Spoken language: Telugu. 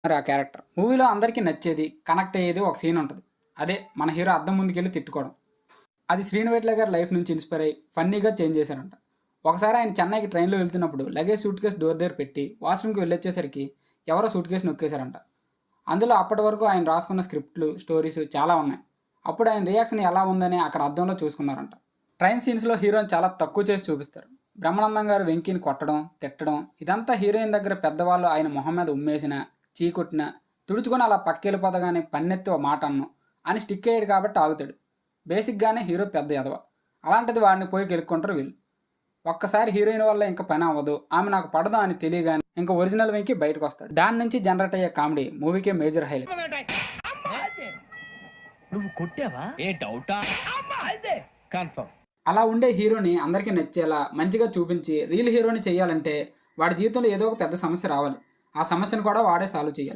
మరి ఆ క్యారెక్టర్ మూవీలో అందరికీ నచ్చేది కనెక్ట్ అయ్యేది ఒక సీన్ ఉంటుంది. అదే మన హీరో అద్దం ముందుకెళ్ళి తిట్టుకోవడం. అది శ్రీను వైట్ల గారి లైఫ్ నుంచి ఇన్స్పైర్ అయ్యి ఫన్నీగా చేంజ్ చేశారంట. ఒకసారి ఆయన చెన్నైకి ట్రైన్లో వెళ్తున్నప్పుడు లగేజ్ సూట్ కేసు డోర్ దగ్గర పెట్టి వాష్రూమ్కి వెళ్ళొచ్చేసరికి ఎవరో సూట్ కేసు నొక్కేశారంట. అందులో అప్పటి వరకు ఆయన రాసుకున్న స్క్రిప్ట్లు స్టోరీస్ చాలా ఉన్నాయి. అప్పుడు ఆయన రియాక్షన్ ఎలా ఉందని అక్కడ అద్దంలో చూసుకున్నారంట. ట్రైన్ సీన్స్లో హీరోని చాలా తక్కువ చేసి చూపిస్తారు. బ్రహ్మానందం గారు వెంకీని కొట్టడం తిట్టడం ఇదంతా హీరోయిన్ దగ్గర పెద్దవాళ్ళు ఆయన మొహం మీద ఉమ్మేసిన చీకొట్టిన తుడుచుకొని అలా పక్కెళ్ళిపోతగానే పన్నెత్తి ఓ మాట అన్ను అని స్టిక్ అయ్యాడు కాబట్టి ఆగుతాడు. బేసిక్గానే హీరో పెద్ద ఎదవ. అలాంటిది వాడిని పోయి గెలుక్కుంటారు వీళ్ళు. ఒక్కసారి హీరోయిన్ వల్ల ఇంకా పని అవ్వదు, ఆమె నాకు పడదు అని తెలియగానే ఇంకా ఒరిజినల్ వెంకి బయటకు వస్తాడు. దాని నుంచి జనరేట్ అయ్యే కామెడీ మూవీకే మేజర్ హైలైట్. నువ్వు కొట్టావా? ఏ డౌటా? కన్ఫర్మ్. అలా ఉండే హీరోని అందరికీ నచ్చేలా మంచిగా చూపించి రియల్ హీరోని చేయాలంటే వాడి జీవితంలో ఏదో ఒక పెద్ద సమస్య రావాలి. ఆ సమస్యను కూడా వాడే సాల్వ్ చేయాలి.